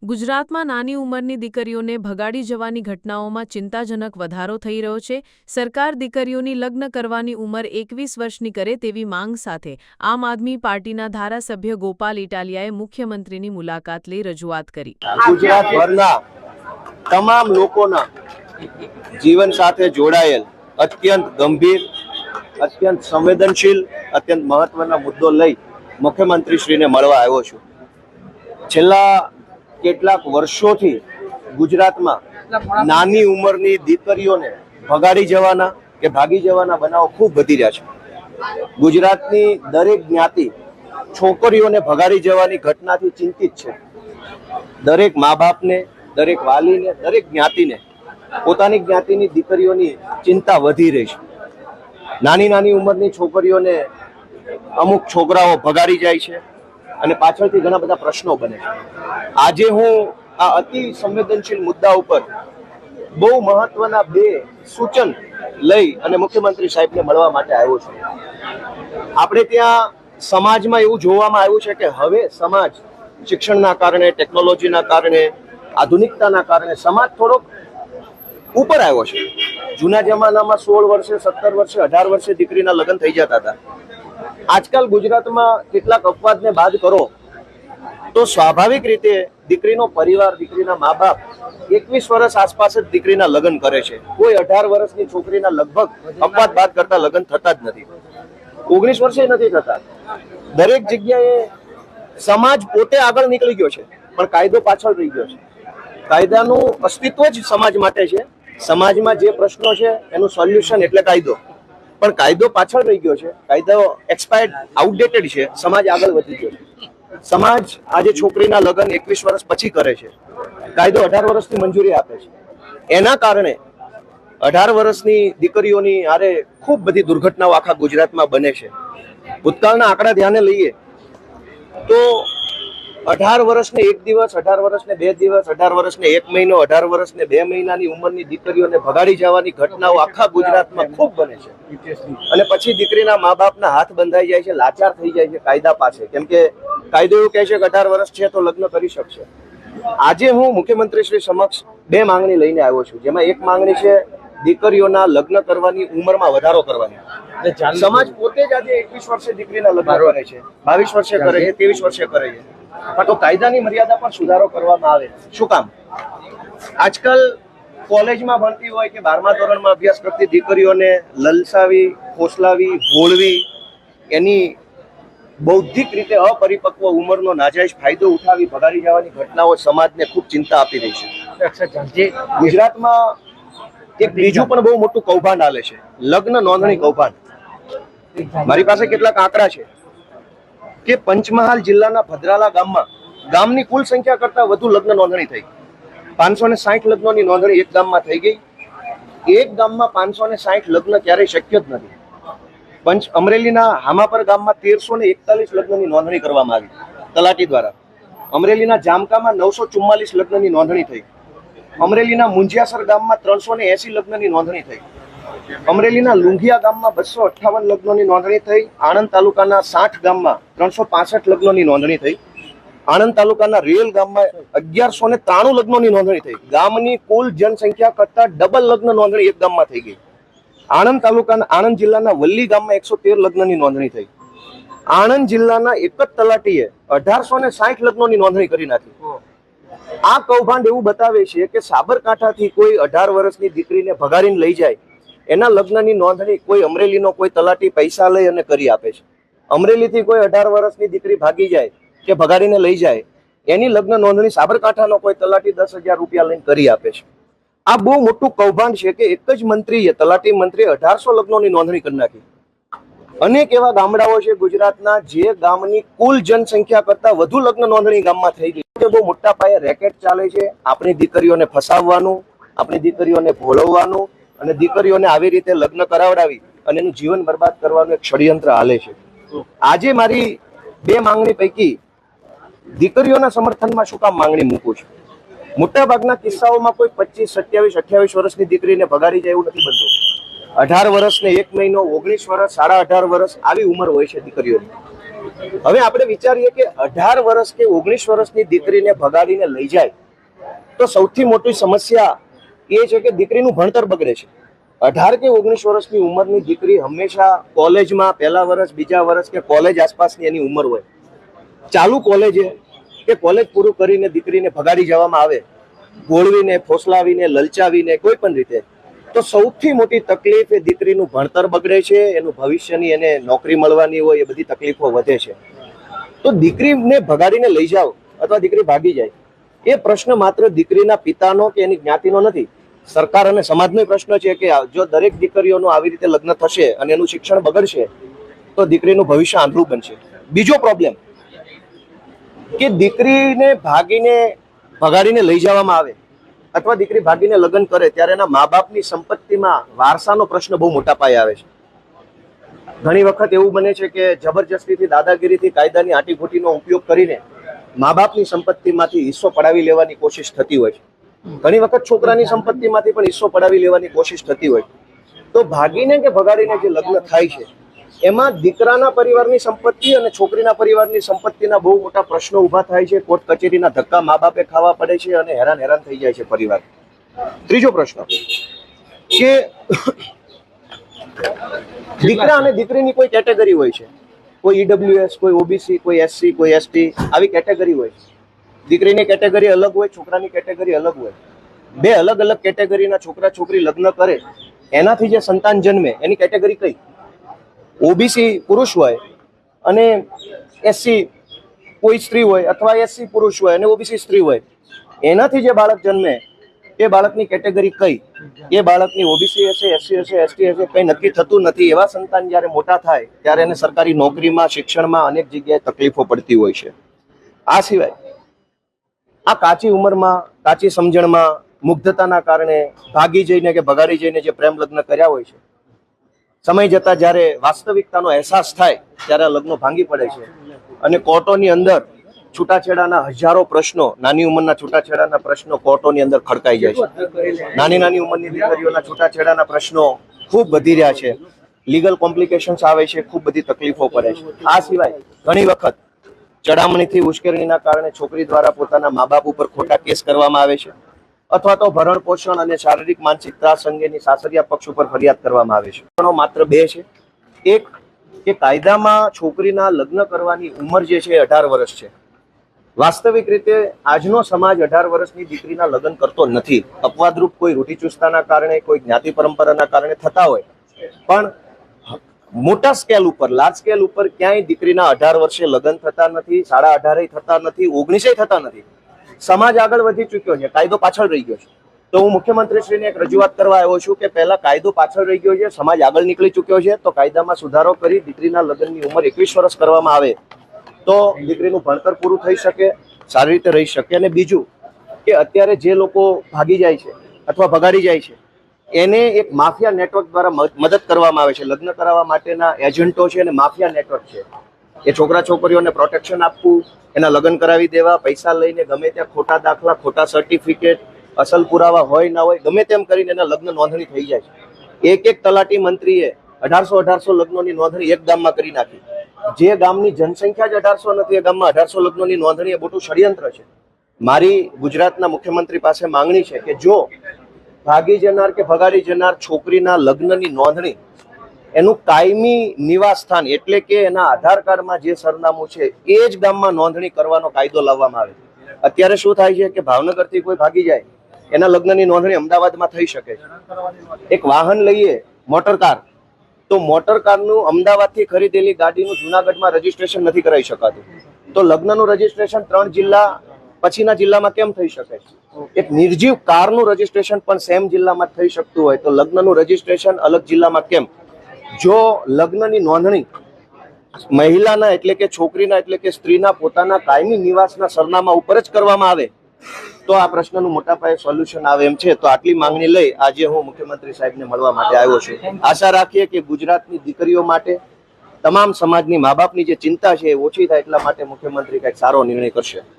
ગુજરાતમાં નાની ઉંમરની દીકરીઓને ભગાડી જવાની ઘટનાઓમાં ચિંતાજનક વધારો થઈ રહ્યો છે। સરકાર દીકરીઓની લગ્ન કરવાની ઉંમર 21 વર્ષની કરે તેવી માંગ સાથે આમ આદમી પાર્ટીના ધારાસભ્ય ગોપાલ ઇટાલિયાએ મુખ્યમંત્રીની મુલાકાત લઈ રજૂઆત કરી। ગુજરાતભરના તમામ લોકોના જીવન સાથે જોડાયેલ અત્યંત ગંભીર, અત્યંત સંવેદનશીલ, અત્યંત મહત્વના મુદ્દો લઈ મુખ્યમંત્રીશ્રીને મળવા આવ્યો છું। છેલ્લા કેટલાક વર્ષોથી ગુજરાતમાં નાની ઉંમરની દીકરીઓને ભગાડી જવાના કે ભાગી જવાના બનાવો ખૂબ વધી રહ્યા છે। ગુજરાતની દરેક જ્ઞાતિ છોકરીઓને ભગાડી જવાની ઘટનાથી ચિંતિત છે। દરેક મા બાપને, દરેક વાલીને, દરેક જ્ઞાતિને પોતાની જ્ઞાતિની દીકરીઓની ચિંતા વધી રહી છે। નાની નાની ઉંમરની છોકરીઓને અમુક છોકરાઓ ભગાડી જાય છે અને પાછળથી ઘણા બધા પ્રશ્નો બને છે। આજે હું આ અતિ સંવેદનશીલ મુદ્દા ઉપર બહુ મહત્વના બે સૂચન લઈ અને મુખ્યમંત્રી સાહેબને મળવા માટે આવ્યો છું। આપણે ત્યાં સમાજમાં એવું જોવામાં આવ્યું છે કે હવે સમાજ શિક્ષણના કારણે, ટેકનોલોજીના કારણે, આધુનિકતાના કારણે સમાજ થોડોક ઉપર આવ્યો છે। જૂના જમાનામાં 16 વર્ષે, 17 વર્ષે, 18 વર્ષે દીકરીના લગ્ન થઈ જતા હતા। આજકાલ ગુજરાતમાં કેટલાક અપવાદને બાદ કરો તો સ્વાભાવિક રીતે દીકરીનો પરિવાર, દીકરીના મા બાપ 21 વર્ષ આસપાસ જ દીકરીના લગ્ન કરે છે। કોઈ 18 વર્ષની છોકરીના લગભગ અપવાદ બાદ કરતા લગ્ન થતા જ નથી, 19 વર્ષે નથી થતા। દરેક જગ્યાએ સમાજ પોતે આગળ નીકળી ગયો છે પણ કાયદો પાછળ રહી ગયો છે। કાયદાનું અસ્તિત્વ જ સમાજ માટે છે। સમાજમાં જે પ્રશ્નો છે એનું સોલ્યુશન એટલે કાયદો, પણ કાયદો પાછળ રહી ગયો છે। કાયદો એક્સપાયર્ડ, આઉટડેટેડ છે। સમાજ આગળ વધી ગયો છે। સમાજ આજે છોકરીના લગ્ન 21 વર્ષ પછી કરે છે, કાયદો 18 વર્ષની મંજૂરી આપે છે। એના કારણે 18 વર્ષની દીકરીઓની હારે ખૂબ બધી દુર્ઘટનાઓ આખા ગુજરાતમાં બને છે। ભૂતકાળના આંકડા ધ્યાને લઈએ તો 18 વર્ષને 1 દિવસ, 18 વર્ષને 2 દિવસ, 18 વર્ષને 1 મહિનો, 18 વર્ષને 2 મહિનાની ઉંમરની દીકરીઓને ભગાડી જવાની ઘટનાઓ આખા ગુજરાતમાં ખૂબ બને છે। અને પછી દીકરીના મા બાપના હાથ બંધાઈ જાય છે, લાચાર થઈ જાય છે કાયદા પાસે, કેમ કે કાયદો એવું કહે છે કે 18 વર્ષ છે તો લગ્ન કરી શકશે। આજે હું મુખ્યમંત્રી શ્રી સમક્ષ બે માંગણી લઈને આવ્યો છું, જેમાં એક માંગણી છે દીકરીઓના લગ્ન કરવાની ઉંમરમાં વધારો કરવાની। સમાજ પોતે જ આજે 21 વર્ષે દીકરીના લગ્ન કરે છે, 22 વર્ષે કરે છે, 23 વર્ષે કરે છે, તો કાયદાની મર્યાદા પર સુધારો કરવામાં આવે। શું કામ? આજકાલ કોલેજમાં ભણતી હોય કે 12મા ધોરણમાં અભ્યાસ કરતી દીકરીઓને લલસાવી, ફોસલાવી, ભોળવી, એની બૌદ્ધિક રીતે અપરિપક્વ ઉંમરનો નાજાયજ ફાયદો ઉઠાવી ભગાડી જવાની ઘટનાઓ સમાજને ખૂબ ચિંતા આપી રહી છે। ગુજરાતમાં એક બીજું પણ બહુ મોટું કૌભાંડ હાલે છે, લગ્ન નોંધણી કૌભાંડ। મારી પાસે કેટલાક આંકડા છે કે પંચમહાલ જિલ્લાના ભદ્રાલા ગામની કુલ સંખ્યા કરતા વધુ લગ્ન નોંધણી થઈ। 560 લગ્નોની નોંધણી એક ગામમાં થઈ ગઈ। એક ગામમાં 560 લગ્ન ક્યારેય શક્ય જ નથી। અમરેલીના હામાપર ગામમાં 1341 લગ્નની નોંધણી કરવામાં આવી તલાટી દ્વારા। અમરેલીના જામકામાં 944 લગ્નની નોંધણી થઈ। અમરેલીના મુંજિયાસર ગામમાં 380 લગ્નની નોંધણી થઈ। અમરેલીના લુંઘિયા ગામમાં 258 લગ્નોની નોંધણી થઈ। આણંદ તાલુકાના 60 ગામમાં 365 લગ્નોની નોંધણી થઈ। આણંદ તાલુકાના રેલ ગામમાં 1193 લગ્નોની નોંધણી થઈ। ગામની કુલ જનસંખ્યા કરતા ડબલ લગ્ન નોંધણી એક ગામમાં થઈ ગઈ। આણંદ જિલ્લાના વલ્લી ગામમાં 113 લગ્નની નોંધણી થઈ। આણંદ જિલ્લાના એક જ તલાટીએ 1860 લગ્નોની નોંધણી કરી નાખી। આ કૌભાંડ એવું બતાવે છે કે સાબરકાંઠાથી કોઈ 18 વર્ષની દીકરીને ભગાડીને લઈ જાય, એના લગ્નની નોંધણી કોઈ અમરેલીનો કોઈ તલાટી પૈસા લઈ અને કરી આપે છે। અમરેલીથી કોઈ 18 વર્ષની દીકરી ભાગી જાય કે ભગાડીને લઈ જાય, એની લગ્ન નોંધણી સાબરકાંઠાનો કોઈ તલાટી 10,000 રૂપિયા લઈને કરી આપે છે। આ બહુ મોટું કૌભાંડ છે કે એક જ મંત્રીએ, તલાટી મંત્રીએ 1800 લગ્નોની નોંધણી કરી નાખી। અનેક એવા ગામડાઓ છે ગુજરાતના જે ગામની કુલ જનસંખ્યા કરતા વધુ લગ્ન નોંધણી ગામમાં થઈ ગઈ છે। બહુ મોટા પાયે રેકેટ ચાલે છે, આપણી દીકરીઓને ફસાવવાનું, આપણી દીકરીઓને ભોળવવાનું અને દીકરીઓને આવી રીતે લગ્ન કરાવડાવી અને એનું જીવન બરબાદ કરવાનું એક ષડયંત્ર હાલે છે। આજે મારી બે માંગણી પૈકી દીકરીઓના સમર્થનમાં શું કામ માંગણી મૂકું છું? મોટા ભાગના કિસ્સાઓમાં કોઈ 25, 27, 28 વર્ષની દીકરીને ભગાડી જાય એવું નથી બનતું। 18 વર્ષ ને 1 મહિનો, 19 વર્ષ, 18.5 વર્ષ આવી ઉંમર હોય છે દીકરીઓની। હવે આપણે વિચારીએ કે 18 વર્ષ કે 19 વર્ષની દીકરીને ભગાડીને લઈ જાય તો સૌથી મોટી સમસ્યા એ છે કે દીકરીનું ભણતર બગડે છે. 18 કે 19 વર્ષની ઉંમરની દીકરી હંમેશા કોલેજમાં પહેલા વર્ષ, બીજા વર્ષ કે કોલેજ આસપાસની એની ઉંમર હોય. ચાલુ કોલેજે કે કોલેજ પૂરું કરીને દીકરીને ભગાડી જવામાં આવે, ગોળવીને, ફોસલાવીને, લલચાવીને કોઈ પણ રીતે, તો સૌથી મોટી તકલીફ એ દીકરીનું ભણતર બગડે છે, એનું ભવિષ્યની એને નોકરી મળવાની હોય એ બધી તકલીફો વધે છે. તો દીકરીને ભગાડીને લઈ જાઓ અથવા દીકરી ભાગી જાય એ પ્રશ્ન માત્ર દીકરીના પિતાનો કે એની જ્ઞાતિનો નથી, સરકાર અને સમાજનો પ્રશ્ન છે કે જો દરેક દીકરીઓનું આવી રીતે લગ્ન થશે અને એનું શિક્ષણ બગડશે તો દીકરીનું ભવિષ્ય આંધળું બનશે. બીજો પ્રોબ્લેમ કે દીકરીને ભગાડીને લઈ જવામાં આવે અથવા દીકરી ભાગીને લગ્ન કરે ત્યારે એના મા બાપની સંપત્તિમાં વારસાનો પ્રશ્ન બહુ મોટા પાયે આવે છે. ઘણી વખત એવું બને છે કે જબરજસ્તીથી, દાદાગીરીથી, કાયદાની આટીઘૂટીનો ઉપયોગ કરીને મા બાપની સંપત્તિમાંથી હિસ્સો પડાવી લેવાની કોશિશ થતી હોય છે. ઘણી વખત છોકરાની સંપત્તિમાંથી પણ હિસ્સો પડાવી લેવાની કોશિશ થતી હોય. તો ભાગીને કે ભગાડીને જે લગ્ન થાય છે એમાં દીકરાના પરિવારની સંપત્તિ અને છોકરીના પરિવારની સંપત્તિના બહુ મોટા પ્રશ્નો ઊભા થાય છે. કોર્ટ કચેરીના ધક્કા મા બાપે ખાવા પડે છે અને હેરાન થઈ જાય છે પરિવાર. ત્રીજો પ્રશ્ન કે દીકરા અને દીકરીની કોઈ કેટેગરી હોય છે, કોઈ ઈડબ્લ્યુએસ, કોઈ ઓબીસી, કોઈ એસસી, કોઈ એસટી, આવી કેટેગરી હોય છે. દીકરીની કેટેગરી અલગ હોય, છોકરાની કેટેગરી અલગ હોય. બે અલગ અલગ કેટેગરીના છોકરા છોકરી લગ્ન કરે એનાથી જે સંતાન જન્મે એની કેટેગરી કઈ? ઓબીસી પુરુષ હોય અને એસસી કોઈ સ્ત્રી હોય અથવા એસસી પુરુષ હોય અને ઓબીસી સ્ત્રી હોય, એનાથી જે બાળક જન્મે એ બાળકની કેટેગરી કઈ? એ બાળકની ઓબીસી હશે, એસસી હશે, એસટી હશે, કઈ નક્કી થતું નથી. એવા સંતાન જ્યારે મોટા થાય ત્યારે એને સરકારી નોકરીમાં, શિક્ષણમાં અનેક જગ્યાએ તકલીફો પડતી હોય છે. આ સિવાય આ કાચી ઉંમરમાં, કાચી સમજણમાં, મુગ્ધતાના કારણે ભાગી જઈને કે ભગાડી જઈને જે પ્રેમ લગ્ન કર્યા હોય છે, સમય જતા જ્યારે વાસ્તવિકતાનો અહેસાસ થાય ત્યારે લગ્નો ભાંગી પડે છે અને કોર્ટોની અંદર છૂટાછેડાના હજારો પ્રશ્નો, નાની ઉંમરના છૂટાછેડાના પ્રશ્નો કોર્ટોની અંદર ખડકાઈ જાય છે. નાની ઉંમરની દીકરીઓના છૂટાછેડાના પ્રશ્નો ખૂબ વધી રહ્યા છે. લીગલ કોમ્પ્લિકેશન્સ આવે છે, ખૂબ બધી તકલીફો પડે છે. આ સિવાય ઘણી વખત ચડામણીથી, ઉશ્કેરણીના કારણે છોકરી દ્વારા પોતાના મા બાપ ઉપર ખોટા કેસ કરવામાં આવે છે અથવા તો ભરણ પોષણ અને શારીરિક માનસિક ત્રાસ અંગેની સાસરિયા પક્ષ ઉપર ફરિયાદ કરવામાં આવે છે. માત્ર બે છે. એક કે કાયદામાં છોકરીના લગ્ન કરવાની ઉંમર જે છે 18 વર્ષ છે. વાસ્તવિક રીતે આજનો સમાજ 18 વર્ષની દીકરીના લગ્ન કરતો નથી. અપવાદરૂપ કોઈ રૂઢિચુસ્તતાના કારણે, કોઈ જ્ઞાતિ પરંપરાના કારણે થતા હોય, પણ મોટા સ્કેલ ઉપર, લાર્જ સ્કેલ ઉપર ક્યાંય દીકરીના 18 વર્ષે લગ્ન થતા નથી, 18.5 થતા નથી, 19 થતા નથી. સમાજ આગળ વધી ચુક્યો છે, કાયદો પાછળ રહી ગયો છે. તો હું મુખ્યમંત્રીશ્રીને એક રજૂઆત કરવા આવ્યો છું કે પહેલા કાયદો પાછળ રહી ગયો છે, સમાજ આગળ નીકળી ચુક્યો છે, તો કાયદામાં સુધારો કરી દીકરીના લગ્નની ઉંમર 21 વર્ષ કરવામાં આવે તો દીકરીનું ભણતર પૂરું થઈ શકે, સારી રીતે રહી શકે. અને બીજું કે અત્યારે જે લોકો ભાગી જાય છે અથવા ભગાડી જાય છે એને એક માફિયા નેટવર્ક દ્વારા મદદ કરવામાં આવે છે. લગ્ન કરાવવા માટેના એજન્ટો છે અને માફિયા નેટવર્ક છે. એ છોકરા છોકરીઓને પ્રોટેક્શન આપવું, એના લગ્ન કરાવી દેવા, પૈસા લઈને ગમે ત્યાં ખોટા દાખલા, ખોટા સર્ટિફિકેટ, અસલ પુરાવા હોય ના હોય, ગમે તેમ કરીને એના લગ્ન નોંધણી થઈ જાય છે. એક તલાટી મંત્રીએ 1800 લગ્નોની નોંધણી એક ગામમાં કરી નાખી. જે ગામની જનસંખ્યા જ 1800 નથી, એ ગામમાં 1800 લગ્નોની નોંધણી એ મોટું ષડયંત્ર છે. મારી ગુજરાતના મુખ્યમંત્રી પાસે માંગણી છે કે જો ભાગી જનાર કે ભગાડી જનાર છોકરીના લગ્નની નોંધણી એનું કાયમી નિવાસ સ્થાન એટલે કે એના આધાર કાર્ડમાં જે સરનામું છે એ જ ગામમાં નોંધણી કરવાનો કાયદો લાવવામાં આવે. અત્યારે શું થાય છે કે ભાવનગરથી કોઈ ભાગી જાય, એના લગ્નની નોંધણી અમદાવાદમાં થઈ શકે છે. એક વાહન લઈએ, મોટર કાર, તો મોટર કારનું અમદાવાદથી ખરીદેલી ગાડીનું જુનાગઢમાં રજીસ્ટ્રેશન નથી કરાવી શકાતું. તો લગ્નનું રજીસ્ટ્રેશન 3 જિલ્લા પછીના જિલ્લામાં કેમ થઈ શકે? એક નિર્જીવ કારનું રજીસ્ટ્રેશન પણ સેમ જિલ્લામાં થઈ શકતું હોય તો લગ્નનું રજીસ્ટ્રેશન અલગ જિલ્લામાં કેમ? જો લગ્નની નોંધણી મહિલાના એટલે કે છોકરીના એટલે કે સ્ત્રીના પોતાના કાયમી નિવાસના સરનામા ઉપર જ કરવામાં આવે તો આ પ્રશ્નનું મોટા પાયે સોલ્યુશન આવે એમ છે. તો આટલી માંગણી લઈ આજે હું મુખ્યમંત્રી સાહેબને મળવા માટે આવ્યો છું. આશા રાખીએ કે ગુજરાતની દીકરીઓ માટે, તમામ સમાજની મા બાપની જે ચિંતા છે એ ઓછી થાય એટલા માટે મુખ્યમંત્રી કંઈક સારો નિર્ણય કરશે.